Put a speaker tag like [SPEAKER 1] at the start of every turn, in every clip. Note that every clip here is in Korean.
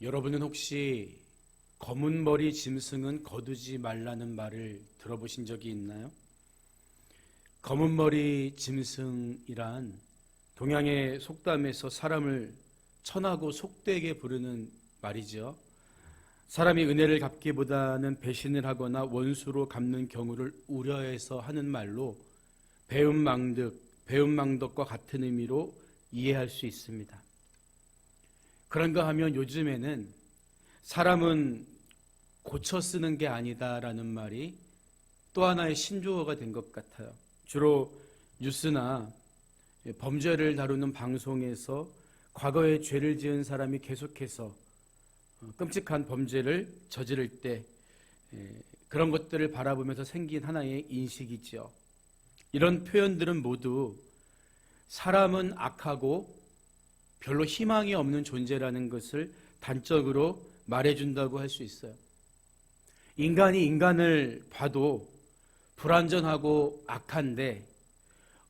[SPEAKER 1] 여러분은 혹시 검은 머리 짐승은 거두지 말라는 말을 들어보신 적이 있나요? 검은 머리 짐승이란 동양의 속담에서 사람을 천하고 속되게 부르는 말이죠. 사람이 은혜를 갚기보다는 배신을 하거나 원수로 갚는 경우를 우려해서 하는 말로 배은망덕과 같은 의미로 이해할 수 있습니다. 그런가 하면 요즘에는 사람은 고쳐 쓰는 게 아니다라는 말이 또 하나의 신조어가 된 것 같아요. 주로 뉴스나 범죄를 다루는 방송에서 과거에 죄를 지은 사람이 계속해서 끔찍한 범죄를 저지를 때 그런 것들을 바라보면서 생긴 하나의 인식이죠. 이런 표현들은 모두 사람은 악하고 별로 희망이 없는 존재라는 것을 단적으로 말해준다고 할 수 있어요. 인간이 인간을 봐도 불완전하고 악한데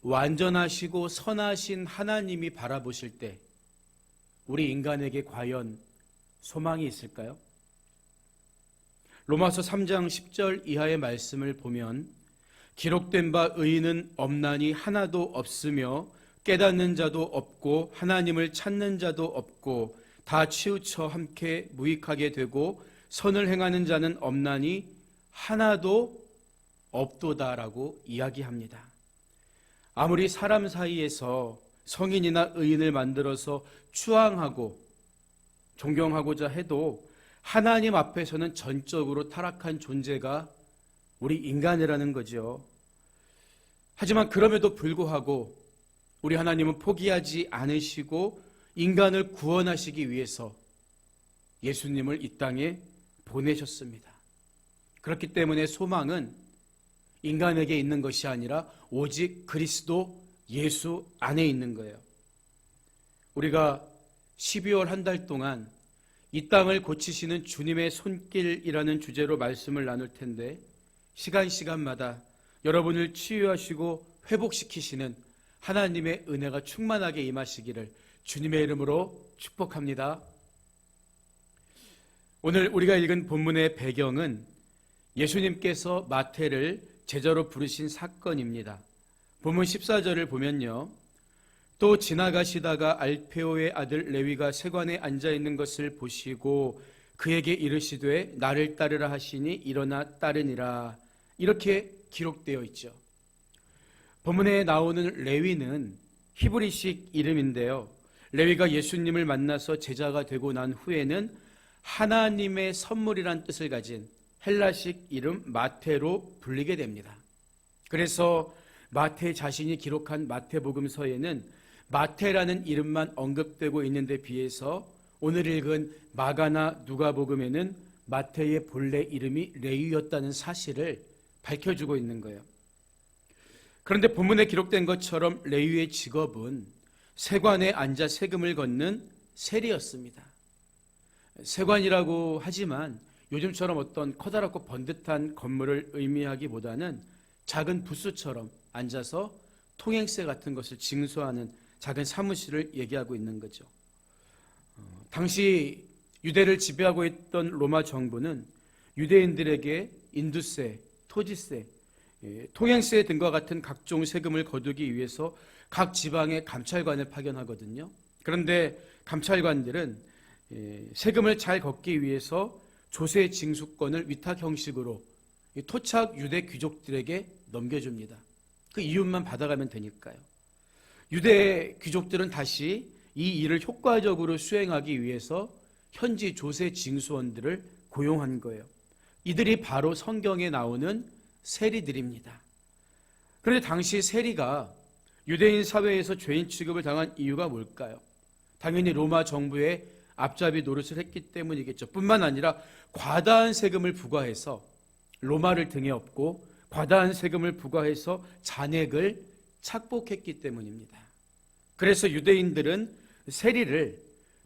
[SPEAKER 1] 완전하시고 선하신 하나님이 바라보실 때 우리 인간에게 과연 소망이 있을까요? 로마서 3장 10절 이하의 말씀을 보면 기록된 바 의인은 없나니 하나도 없으며 깨닫는 자도 없고 하나님을 찾는 자도 없고 다 치우쳐 함께 무익하게 되고 선을 행하는 자는 없나니 하나도 없도다라고 이야기합니다. 아무리 사람 사이에서 성인이나 의인을 만들어서 추앙하고 존경하고자 해도 하나님 앞에서는 전적으로 타락한 존재가 우리 인간이라는 거죠. 하지만 그럼에도 불구하고 우리 하나님은 포기하지 않으시고 인간을 구원하시기 위해서 예수님을 이 땅에 보내셨습니다. 그렇기 때문에 소망은 인간에게 있는 것이 아니라 오직 그리스도 예수 안에 있는 거예요. 우리가 12월 한 달 동안 이 땅을 고치시는 주님의 손길이라는 주제로 말씀을 나눌 텐데 시간마다 여러분을 치유하시고 회복시키시는 하나님의 은혜가 충만하게 임하시기를 주님의 이름으로 축복합니다. 오늘 우리가 읽은 본문의 배경은 예수님께서 마태를 제자로 부르신 사건입니다. 본문 14절을 보면요. 또 지나가시다가 알페오의 아들 레위가 세관에 앉아있는 것을 보시고 그에게 이르시되 나를 따르라 하시니 일어나 따르니라. 이렇게 기록되어 있죠. 본문에 나오는 레위는 히브리식 이름인데요. 레위가 예수님을 만나서 제자가 되고 난 후에는 하나님의 선물이란 뜻을 가진 헬라식 이름 마태로 불리게 됩니다. 그래서 마태 자신이 기록한 마태복음서에는 마태라는 이름만 언급되고 있는데 비해서 오늘 읽은 마가나 누가복음에는 마태의 본래 이름이 레위였다는 사실을 밝혀주고 있는 거예요. 그런데 본문에 기록된 것처럼 레위의 직업은 세관에 앉아 세금을 걷는 세리였습니다. 세관이라고 하지만 요즘처럼 어떤 커다랗고 번듯한 건물을 의미하기보다는 작은 부스처럼 앉아서 통행세 같은 것을 징수하는 작은 사무실을 얘기하고 있는 거죠. 당시 유대를 지배하고 있던 로마 정부는 유대인들에게 인두세, 토지세, 통행세 등과 같은 각종 세금을 거두기 위해서 각 지방에 감찰관을 파견하거든요. 그런데 감찰관들은 세금을 잘 걷기 위해서 조세 징수권을 위탁 형식으로 토착 유대 귀족들에게 넘겨줍니다. 그 이윤만 받아가면 되니까요. 유대 귀족들은 다시 이 일을 효과적으로 수행하기 위해서 현지 조세 징수원들을 고용한 거예요. 이들이 바로 성경에 나오는 세리들입니다. 그런데 당시 세리가 유대인 사회에서 죄인 취급을 당한 이유가 뭘까요? 당연히 로마 정부의 앞잡이 노릇을 했기 때문이겠죠. 뿐만 아니라 과다한 세금을 부과해서 로마를 등에 업고 과다한 세금을 부과해서 잔액을 착복했기 때문입니다. 그래서 유대인들은 세리를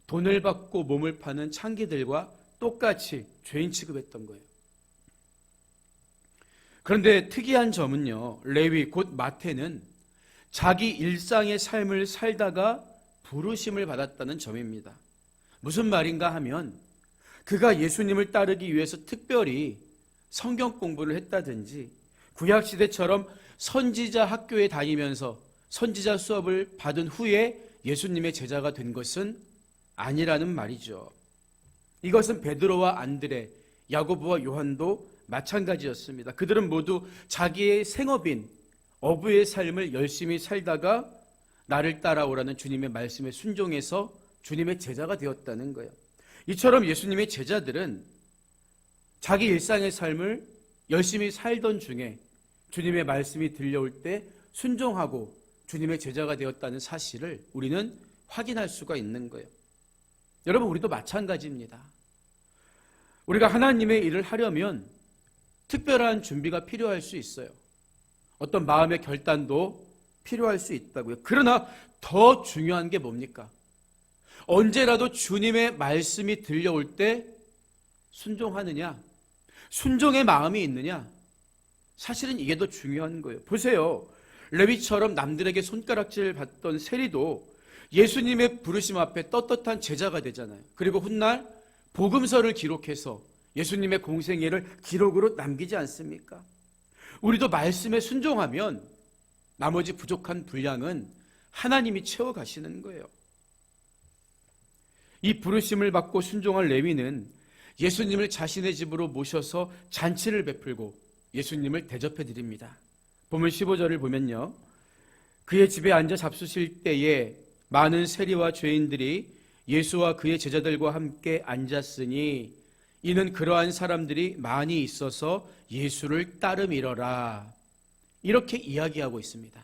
[SPEAKER 1] 돈을 받고 몸을 파는 창기들과 똑같이 죄인 취급했던 거예요. 그런데 특이한 점은요, 레위 곧 마태는 자기 일상의 삶을 살다가 부르심을 받았다는 점입니다. 무슨 말인가 하면 그가 예수님을 따르기 위해서 특별히 성경 공부를 했다든지 구약시대처럼 선지자 학교에 다니면서 선지자 수업을 받은 후에 예수님의 제자가 된 것은 아니라는 말이죠. 이것은 베드로와 안드레, 야고보와 요한도 마찬가지였습니다. 그들은 모두 자기의 생업인 어부의 삶을 열심히 살다가 나를 따라오라는 주님의 말씀에 순종해서 주님의 제자가 되었다는 거예요. 이처럼 예수님의 제자들은 자기 일상의 삶을 열심히 살던 중에 주님의 말씀이 들려올 때 순종하고 주님의 제자가 되었다는 사실을 우리는 확인할 수가 있는 거예요. 여러분, 우리도 마찬가지입니다. 우리가 하나님의 일을 하려면 특별한 준비가 필요할 수 있어요. 어떤 마음의 결단도 필요할 수 있다고요. 그러나 더 중요한 게 뭡니까? 언제라도 주님의 말씀이 들려올 때 순종하느냐, 순종의 마음이 있느냐, 사실은 이게 더 중요한 거예요. 보세요. 레위처럼 남들에게 손가락질 받던 세리도 예수님의 부르심 앞에 떳떳한 제자가 되잖아요. 그리고 훗날 복음서를 기록해서 예수님의 공생애를 기록으로 남기지 않습니까? 우리도 말씀에 순종하면 나머지 부족한 분량은 하나님이 채워가시는 거예요. 이 부르심을 받고 순종한 레위는 예수님을 자신의 집으로 모셔서 잔치를 베풀고 예수님을 대접해 드립니다. 본문 15절을 보면요, 그의 집에 앉아 잡수실 때에 많은 세리와 죄인들이 예수와 그의 제자들과 함께 앉았으니 이는 그러한 사람들이 많이 있어서 예수를 따름이러라. 이렇게 이야기하고 있습니다.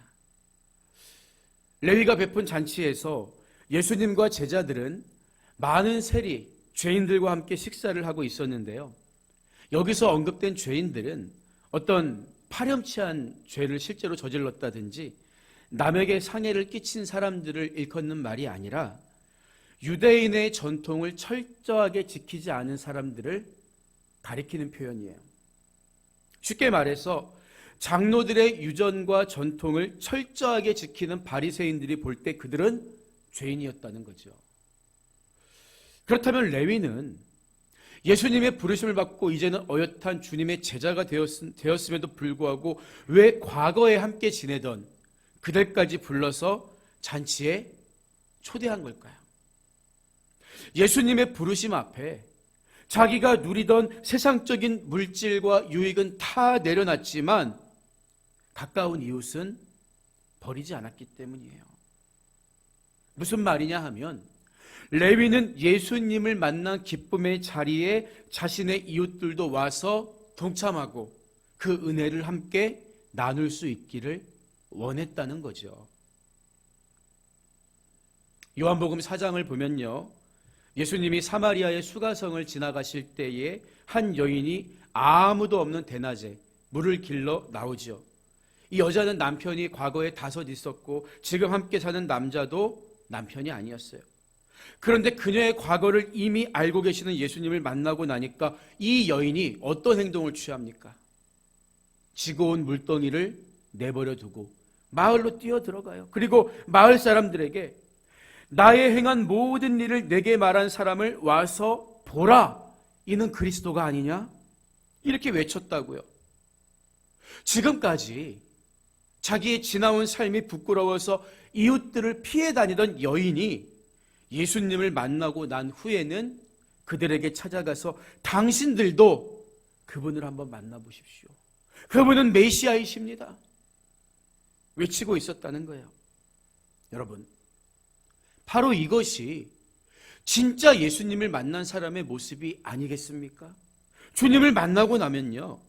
[SPEAKER 1] 레위가 베푼 잔치에서 예수님과 제자들은 많은 세리, 죄인들과 함께 식사를 하고 있었는데요. 여기서 언급된 죄인들은 어떤 파렴치한 죄를 실제로 저질렀다든지 남에게 상해를 끼친 사람들을 일컫는 말이 아니라 유대인의 전통을 철저하게 지키지 않은 사람들을 가리키는 표현이에요. 쉽게 말해서 장로들의 유전과 전통을 철저하게 지키는 바리새인들이 볼 때 그들은 죄인이었다는 거죠. 그렇다면 레위는 예수님의 부르심을 받고 이제는 어엿한 주님의 제자가 되었음에도 불구하고 왜 과거에 함께 지내던 그들까지 불러서 잔치에 초대한 걸까요? 예수님의 부르심 앞에 자기가 누리던 세상적인 물질과 유익은 다 내려놨지만 가까운 이웃은 버리지 않았기 때문이에요. 무슨 말이냐 하면 레위는 예수님을 만난 기쁨의 자리에 자신의 이웃들도 와서 동참하고 그 은혜를 함께 나눌 수 있기를 원했다는 거죠. 요한복음 4장을 보면요, 예수님이 사마리아의 수가성을 지나가실 때에 한 여인이 아무도 없는 대낮에 물을 길러 나오죠. 이 여자는 남편이 과거에 5 있었고 지금 함께 사는 남자도 남편이 아니었어요. 그런데 그녀의 과거를 이미 알고 계시는 예수님을 만나고 나니까 이 여인이 어떤 행동을 취합니까? 지고 온 물덩이를 내버려 두고 마을로 뛰어 들어가요. 그리고 마을 사람들에게 나의 행한 모든 일을 내게 말한 사람을 와서 보라, 이는 그리스도가 아니냐? 이렇게 외쳤다고요. 지금까지 자기의 지나온 삶이 부끄러워서 이웃들을 피해 다니던 여인이 예수님을 만나고 난 후에는 그들에게 찾아가서 당신들도 그분을 한번 만나보십시오. 그분은 메시아이십니다. 외치고 있었다는 거예요. 여러분, 바로 이것이 진짜 예수님을 만난 사람의 모습이 아니겠습니까? 주님을 만나고 나면요,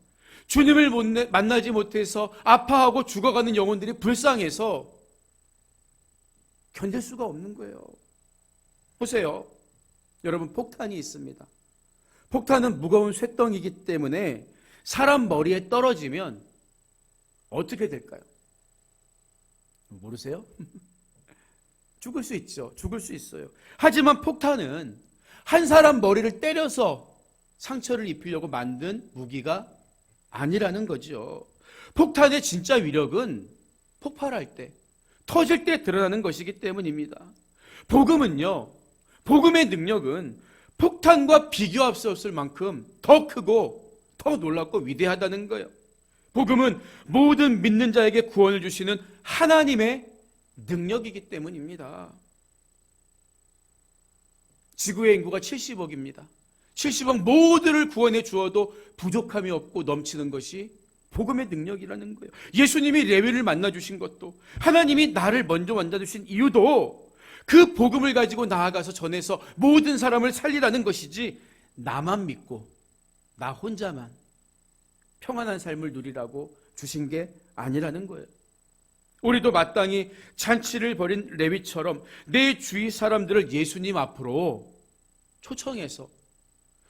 [SPEAKER 1] 주님을 만나지 못해서 아파하고 죽어가는 영혼들이 불쌍해서 견딜 수가 없는 거예요. 보세요. 여러분, 폭탄이 있습니다. 폭탄은 무거운 쇳덩이기 때문에 사람 머리에 떨어지면 어떻게 될까요? 모르세요? 죽을 수 있죠. 죽을 수 있어요. 하지만 폭탄은 한 사람 머리를 때려서 상처를 입히려고 만든 무기가 아니라는 거죠. 폭탄의 진짜 위력은 폭발할 때, 터질 때 드러나는 것이기 때문입니다. 복음은요, 복음의 능력은 폭탄과 비교할 수 없을 만큼 더 크고 더 놀랍고 위대하다는 거예요. 복음은 모든 믿는 자에게 구원을 주시는 하나님의 능력이기 때문입니다. 지구의 인구가 70억입니다. 70억 모두를 구원해 주어도 부족함이 없고 넘치는 것이 복음의 능력이라는 거예요. 예수님이 레위를 만나주신 것도, 하나님이 나를 먼저 만나주신 이유도 그 복음을 가지고 나아가서 전해서 모든 사람을 살리라는 것이지, 나만 믿고 나 혼자만 평안한 삶을 누리라고 주신 게 아니라는 거예요. 우리도 마땅히 잔치를 벌인 레위처럼 내 주위 사람들을 예수님 앞으로 초청해서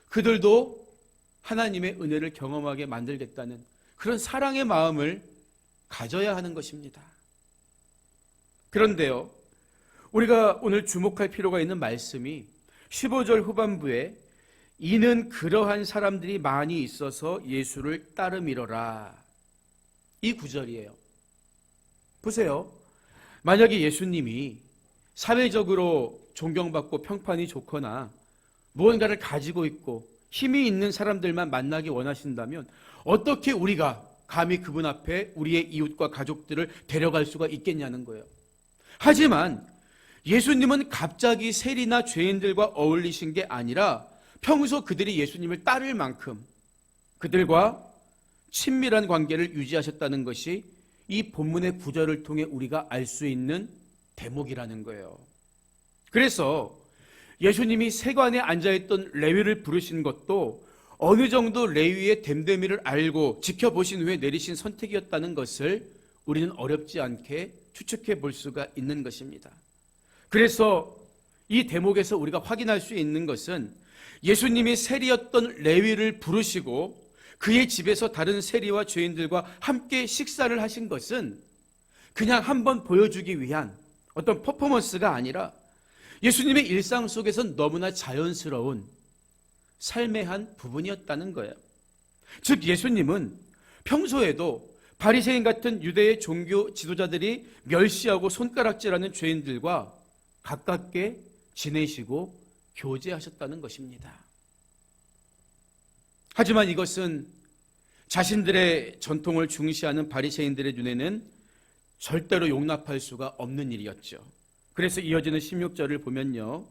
[SPEAKER 1] 그들도 하나님의 은혜를 경험하게 만들겠다는 그런 사랑의 마음을 가져야 하는 것입니다. 그런데요, 우리가 오늘 주목할 필요가 있는 말씀이 15절 후반부에 이는 그러한 사람들이 많이 있어서 예수를 따름이러라, 이 구절이에요. 보세요. 만약에 예수님이 사회적으로 존경받고 평판이 좋거나 무언가를 가지고 있고 힘이 있는 사람들만 만나기 원하신다면 어떻게 우리가 감히 그분 앞에 우리의 이웃과 가족들을 데려갈 수가 있겠냐는 거예요. 하지만 예수님은 갑자기 세리나 죄인들과 어울리신 게 아니라 평소 그들이 예수님을 따를 만큼 그들과 친밀한 관계를 유지하셨다는 것이 이 본문의 구절을 통해 우리가 알 수 있는 대목이라는 거예요. 그래서 예수님이 세관에 앉아있던 레위를 부르신 것도 어느 정도 레위의 됨됨이를 알고 지켜보신 후에 내리신 선택이었다는 것을 우리는 어렵지 않게 추측해 볼 수가 있는 것입니다. 그래서 이 대목에서 우리가 확인할 수 있는 것은 예수님이 세리였던 레위를 부르시고 그의 집에서 다른 세리와 죄인들과 함께 식사를 하신 것은 그냥 한번 보여주기 위한 어떤 퍼포먼스가 아니라 예수님의 일상 속에선 너무나 자연스러운 삶의 한 부분이었다는 거예요. 즉 예수님은 평소에도 바리새인 같은 유대의 종교 지도자들이 멸시하고 손가락질하는 죄인들과 가깝게 지내시고 교제하셨다는 것입니다. 하지만 이것은 자신들의 전통을 중시하는 바리새인들의 눈에는 절대로 용납할 수가 없는 일이었죠. 그래서 이어지는 16절을 보면요,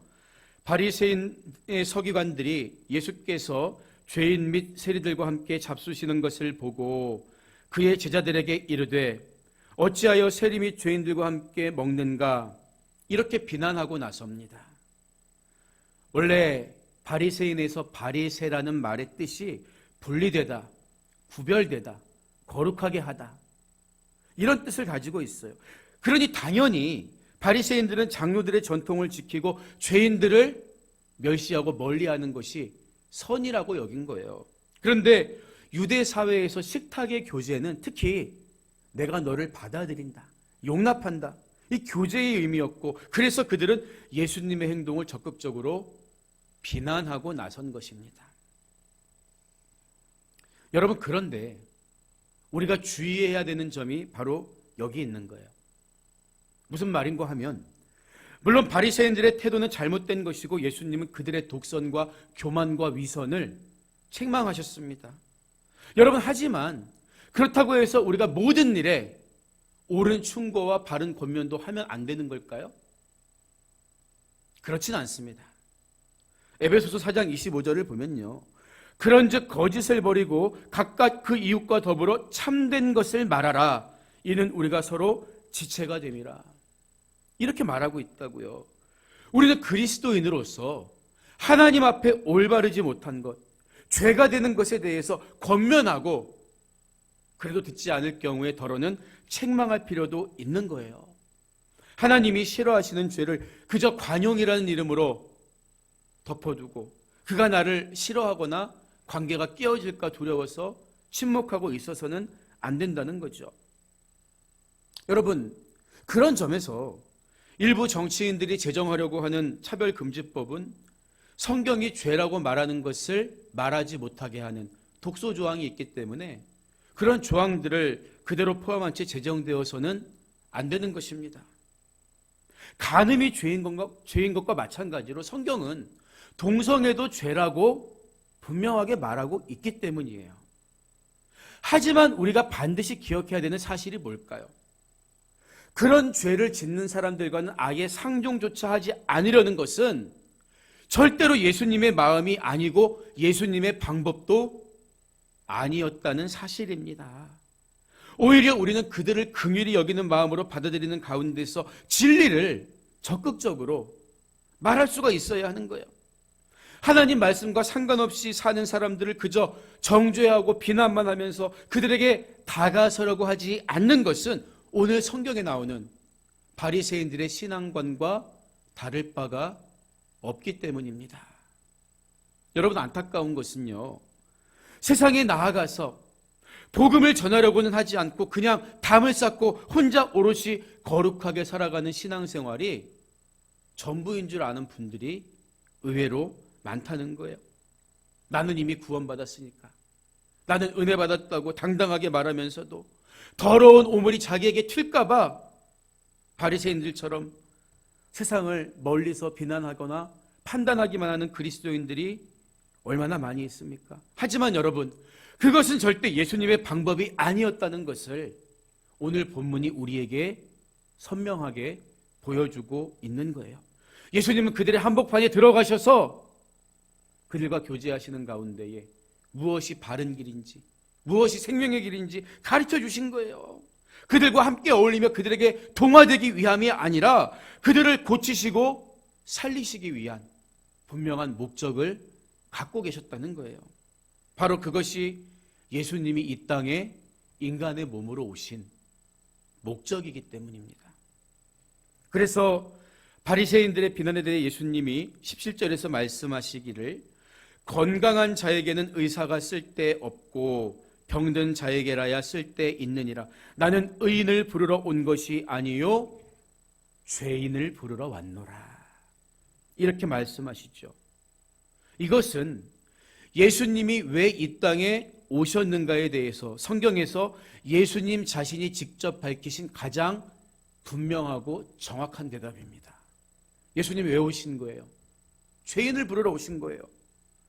[SPEAKER 1] 바리새인의 서기관들이 예수께서 죄인 및 세리들과 함께 잡수시는 것을 보고 그의 제자들에게 이르되 어찌하여 세리 및 죄인들과 함께 먹는가, 이렇게 비난하고 나섭니다. 원래 바리새인에서 바리새라는 말의 뜻이 분리되다, 구별되다, 거룩하게 하다, 이런 뜻을 가지고 있어요. 그러니 당연히 바리새인들은 장로들의 전통을 지키고 죄인들을 멸시하고 멀리하는 것이 선이라고 여긴 거예요. 그런데 유대 사회에서 식탁의 교제는 특히 내가 너를 받아들인다, 용납한다, 이 교제의 의미였고, 그래서 그들은 예수님의 행동을 적극적으로 비난하고 나선 것입니다. 여러분, 그런데 우리가 주의해야 되는 점이 바로 여기 있는 거예요. 무슨 말인가 하면, 물론 바리새인들의 태도는 잘못된 것이고 예수님은 그들의 독선과 교만과 위선을 책망하셨습니다. 여러분, 하지만 그렇다고 해서 우리가 모든 일에 옳은 충고와 바른 권면도 하면 안 되는 걸까요? 그렇진 않습니다. 에베소서 4장 25절을 보면요, 그런즉 거짓을 버리고 각각 그 이웃과 더불어 참된 것을 말하라, 이는 우리가 서로 지체가 됨이라, 이렇게 말하고 있다고요. 우리는 그리스도인으로서 하나님 앞에 올바르지 못한 것, 죄가 되는 것에 대해서 권면하고 그래도 듣지 않을 경우에 더러는 책망할 필요도 있는 거예요. 하나님이 싫어하시는 죄를 그저 관용이라는 이름으로 덮어두고 그가 나를 싫어하거나 관계가 깨어질까 두려워서 침묵하고 있어서는 안 된다는 거죠. 여러분, 그런 점에서 일부 정치인들이 제정하려고 하는 차별금지법은 성경이 죄라고 말하는 것을 말하지 못하게 하는 독소 조항이 있기 때문에 그런 조항들을 그대로 포함한 채 제정되어서는 안 되는 것입니다. 간음이 죄인 것과 마찬가지로 성경은 동성애도 죄라고 분명하게 말하고 있기 때문이에요. 하지만 우리가 반드시 기억해야 되는 사실이 뭘까요? 그런 죄를 짓는 사람들과는 아예 상종조차 하지 않으려는 것은 절대로 예수님의 마음이 아니고 예수님의 방법도 아니었다는 사실입니다. 오히려 우리는 그들을 긍휼히 여기는 마음으로 받아들이는 가운데서 진리를 적극적으로 말할 수가 있어야 하는 거예요. 하나님 말씀과 상관없이 사는 사람들을 그저 정죄하고 비난만 하면서 그들에게 다가서려고 하지 않는 것은 오늘 성경에 나오는 바리새인들의 신앙관과 다를 바가 없기 때문입니다. 여러분, 안타까운 것은요, 세상에 나아가서 복음을 전하려고는 하지 않고 그냥 담을 쌓고 혼자 오롯이 거룩하게 살아가는 신앙생활이 전부인 줄 아는 분들이 의외로 많다는 거예요. 나는 이미 구원받았으니까, 나는 은혜 받았다고 당당하게 말하면서도 더러운 오물이 자기에게 튈까 봐 바리새인들처럼 세상을 멀리서 비난하거나 판단하기만 하는 그리스도인들이 얼마나 많이 있습니까? 하지만 여러분, 그것은 절대 예수님의 방법이 아니었다는 것을 오늘 본문이 우리에게 선명하게 보여주고 있는 거예요. 예수님은 그들의 한복판에 들어가셔서 그들과 교제하시는 가운데에 무엇이 바른 길인지, 무엇이 생명의 길인지 가르쳐 주신 거예요. 그들과 함께 어울리며 그들에게 동화되기 위함이 아니라 그들을 고치시고 살리시기 위한 분명한 목적을 갖고 계셨다는 거예요. 바로 그것이 예수님이 이 땅에 인간의 몸으로 오신 목적이기 때문입니다. 그래서 바리새인들의 비난에 대해 예수님이 17절에서 말씀하시기를 건강한 자에게는 의사가 쓸데없고 병든 자에게라야 쓸데있느니라. 나는 의인을 부르러 온 것이 아니요 죄인을 부르러 왔노라. 이렇게 말씀하시죠. 이것은 예수님이 왜 이 땅에 오셨는가에 대해서 성경에서 예수님 자신이 직접 밝히신 가장 분명하고 정확한 대답입니다. 예수님이 왜 오신 거예요? 죄인을 부르러 오신 거예요.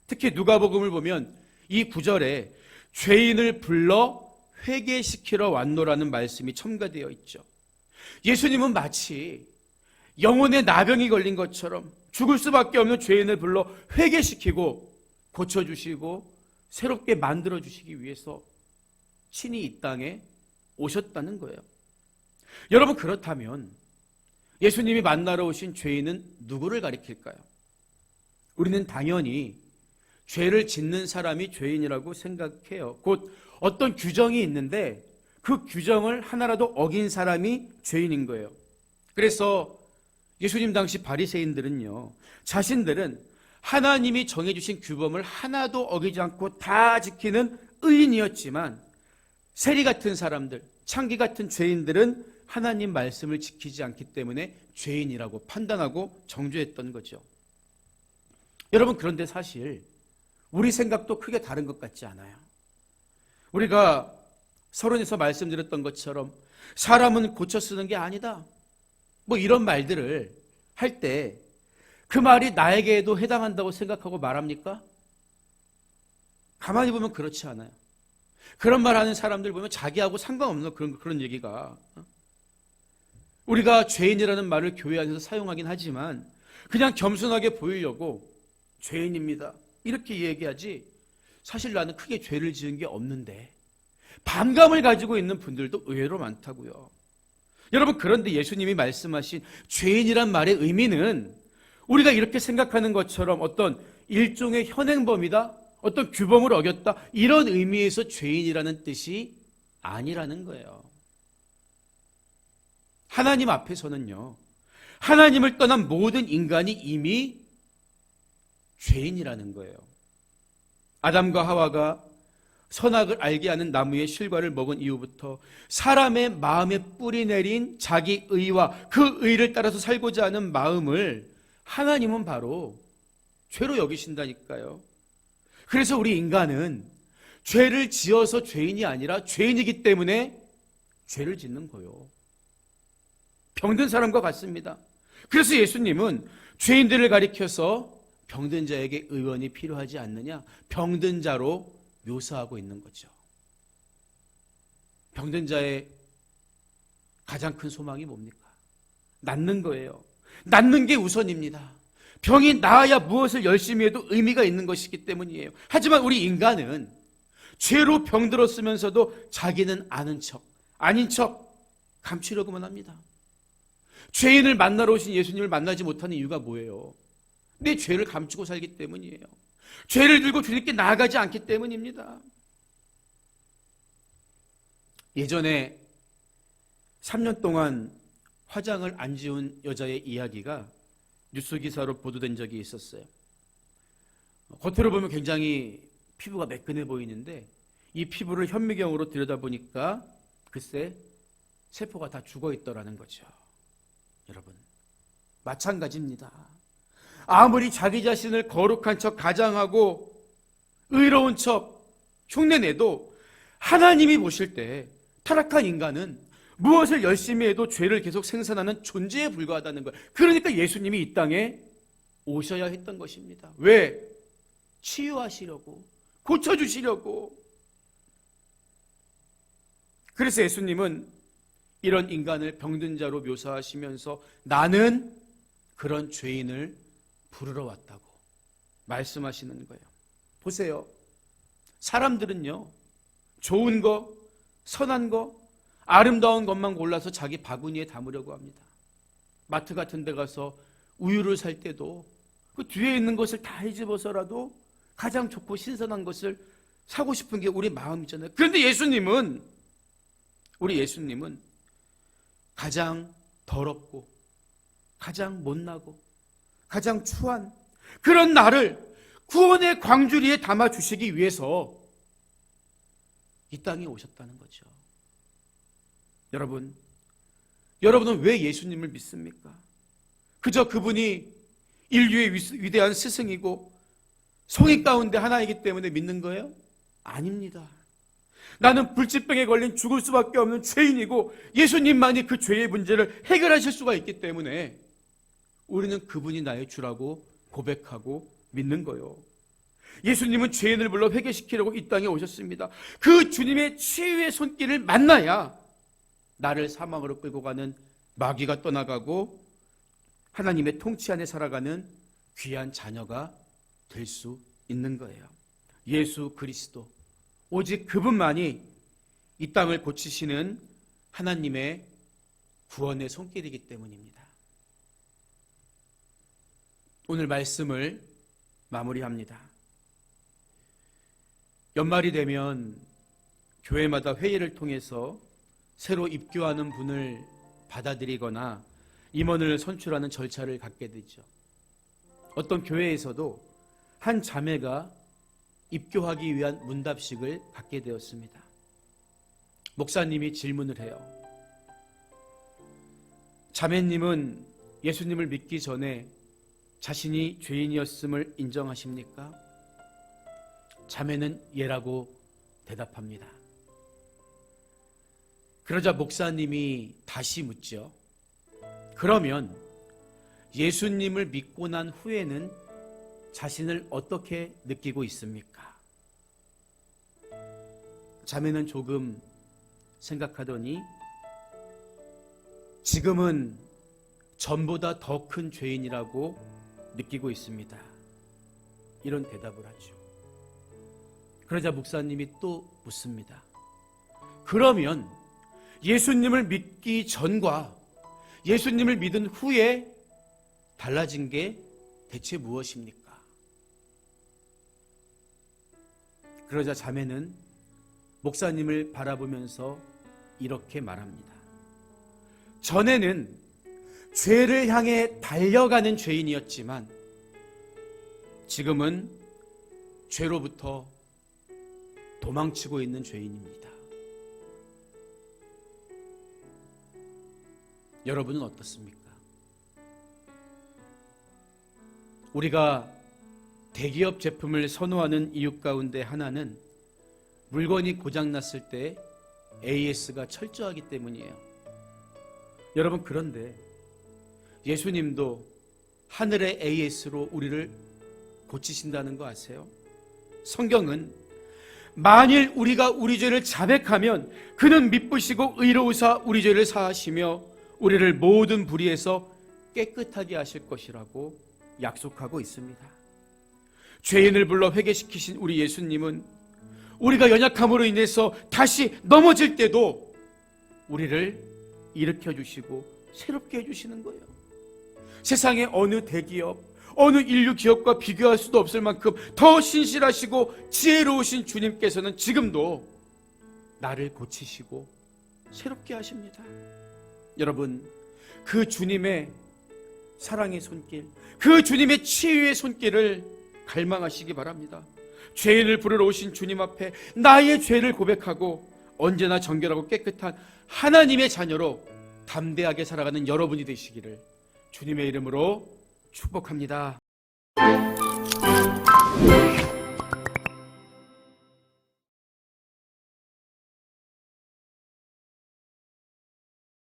[SPEAKER 1] 특히 누가복음을 보면 이 구절에 죄인을 불러 회개시키러 왔노라는 말씀이 첨가되어 있죠. 예수님은 마치 영혼의 나병이 걸린 것처럼 죽을 수밖에 없는 죄인을 불러 회개시키고 고쳐주시고 새롭게 만들어주시기 위해서 친히 이 땅에 오셨다는 거예요. 여러분, 그렇다면 예수님이 만나러 오신 죄인은 누구를 가리킬까요? 우리는 당연히 죄를 짓는 사람이 죄인이라고 생각해요. 곧 어떤 규정이 있는데 그 규정을 하나라도 어긴 사람이 죄인인 거예요. 그래서 예수님 당시 바리새인들은요, 자신들은 하나님이 정해주신 규범을 하나도 어기지 않고 다 지키는 의인이었지만 세리 같은 사람들, 창기 같은 죄인들은 하나님 말씀을 지키지 않기 때문에 죄인이라고 판단하고 정죄했던 거죠. 여러분, 그런데 사실 우리 생각도 크게 다른 것 같지 않아요? 우리가 서론에서 말씀드렸던 것처럼 사람은 고쳐 쓰는 게 아니다, 뭐 이런 말들을 할 때 그 말이 나에게도 해당한다고 생각하고 말합니까? 가만히 보면 그렇지 않아요. 그런 말 하는 사람들 보면 자기하고 상관없는 그런 얘기가, 우리가 죄인이라는 말을 교회 안에서 사용하긴 하지만 그냥 겸손하게 보이려고 죄인입니다 이렇게 얘기하지, 사실 나는 크게 죄를 지은 게 없는데 반감을 가지고 있는 분들도 의외로 많다고요. 여러분, 그런데 예수님이 말씀하신 죄인이란 말의 의미는 우리가 이렇게 생각하는 것처럼 어떤 일종의 현행범이다, 어떤 규범을 어겼다, 이런 의미에서 죄인이라는 뜻이 아니라는 거예요. 하나님 앞에서는요, 하나님을 떠난 모든 인간이 이미 죄인이라는 거예요. 아담과 하와가 선악을 알게 하는 나무의 실과를 먹은 이후부터 사람의 마음에 뿌리 내린 자기 의와 그 의를 따라서 살고자 하는 마음을 하나님은 바로 죄로 여기신다니까요. 그래서 우리 인간은 죄를 지어서 죄인이 아니라 죄인이기 때문에 죄를 짓는 거예요. 병든 사람과 같습니다. 그래서 예수님은 죄인들을 가리켜서 병든 자에게 의원이 필요하지 않느냐? 병든 자로 묘사하고 있는 거죠. 병든 자의 가장 큰 소망이 뭡니까? 낫는 거예요. 낫는 게 우선입니다. 병이 나아야 무엇을 열심히 해도 의미가 있는 것이기 때문이에요. 하지만 우리 인간은 죄로 병들었으면서도 자기는 아는 척, 아닌 척 감추려고만 합니다. 죄인을 만나러 오신 예수님을 만나지 못하는 이유가 뭐예요? 내 죄를 감추고 살기 때문이에요. 죄를 들고 주님께 나아가지 않기 때문입니다. 예전에 3년 동안 화장을 안 지운 여자의 이야기가 뉴스 기사로 보도된 적이 있었어요. 겉으로 보면 굉장히 피부가 매끈해 보이는데 이 피부를 현미경으로 들여다보니까 글쎄 세포가 다 죽어 있더라는 거죠. 여러분, 마찬가지입니다. 아무리 자기 자신을 거룩한 척 가장하고 의로운 척 흉내내도 하나님이 보실 때 타락한 인간은 무엇을 열심히 해도 죄를 계속 생산하는 존재에 불과하다는 거예요. 그러니까 예수님이 이 땅에 오셔야 했던 것입니다. 왜? 치유하시려고, 고쳐주시려고. 그래서 예수님은 이런 인간을 병든 자로 묘사하시면서 나는 그런 죄인을 부르러 왔다고 말씀하시는 거예요. 보세요. 사람들은요, 좋은 거, 선한 거, 아름다운 것만 골라서 자기 바구니에 담으려고 합니다. 마트 같은 데 가서 우유를 살 때도 그 뒤에 있는 것을 다 헤집어서라도 가장 좋고 신선한 것을 사고 싶은 게 우리 마음이잖아요. 그런데 우리 예수님은 가장 더럽고 가장 못나고 가장 추한 그런 나를 구원의 광주리에 담아주시기 위해서 이 땅에 오셨다는 거죠. 여러분은 왜 예수님을 믿습니까? 그저 그분이 인류의 위대한 스승이고 성인 가운데 하나이기 때문에 믿는 거예요? 아닙니다. 나는 불치병에 걸린 죽을 수밖에 없는 죄인이고 예수님만이 그 죄의 문제를 해결하실 수가 있기 때문에 우리는 그분이 나의 주라고 고백하고 믿는 거예요. 예수님은 죄인을 불러 회개시키려고 이 땅에 오셨습니다. 그 주님의 치유의 손길을 만나야 나를 사망으로 끌고 가는 마귀가 떠나가고 하나님의 통치 안에 살아가는 귀한 자녀가 될 수 있는 거예요. 예수 그리스도, 오직 그분만이 이 땅을 고치시는 하나님의 구원의 손길이기 때문입니다. 오늘 말씀을 마무리합니다. 연말이 되면 교회마다 회의를 통해서 새로 입교하는 분을 받아들이거나 임원을 선출하는 절차를 갖게 되죠. 어떤 교회에서도 한 자매가 입교하기 위한 문답식을 갖게 되었습니다. 목사님이 질문을 해요. 자매님은 예수님을 믿기 전에 자신이 죄인이었음을 인정하십니까? 자매는 예라고 대답합니다. 그러자 목사님이 다시 묻죠. 그러면 예수님을 믿고 난 후에는 자신을 어떻게 느끼고 있습니까? 자매는 조금 생각하더니 지금은 전보다 더 큰 죄인이라고 느끼고 있습니다. 이런 대답을 하죠. 그러자 목사님이 또 묻습니다. 그러면 예수님을 믿기 전과 예수님을 믿은 후에 달라진 게 대체 무엇입니까? 그러자 자매는 목사님을 바라보면서 이렇게 말합니다. 전에는 죄를 향해 달려가는 죄인이었지만 지금은 죄로부터 도망치고 있는 죄인입니다. 여러분은 어떻습니까? 우리가 대기업 제품을 선호하는 이유 가운데 하나는 물건이 고장났을 때 AS가 철저하기 때문이에요. 여러분, 그런데 예수님도 하늘의 AS로 우리를 고치신다는 거 아세요? 성경은 만일 우리가 우리 죄를 자백하면 그는 미쁘시고 의로우사 우리 죄를 사하시며 우리를 모든 불의에서 깨끗하게 하실 것이라고 약속하고 있습니다. 죄인을 불러 회개시키신 우리 예수님은 우리가 연약함으로 인해서 다시 넘어질 때도 우리를 일으켜 주시고 새롭게 해주시는 거예요. 세상의 어느 대기업, 어느 인류 기업과 비교할 수도 없을 만큼 더 신실하시고 지혜로우신 주님께서는 지금도 나를 고치시고 새롭게 하십니다. 여러분, 그 주님의 사랑의 손길, 그 주님의 치유의 손길을 갈망하시기 바랍니다. 죄인을 부르러 오신 주님 앞에 나의 죄를 고백하고 언제나 정결하고 깨끗한 하나님의 자녀로 담대하게 살아가는 여러분이 되시기를 주님의 이름으로 축복합니다.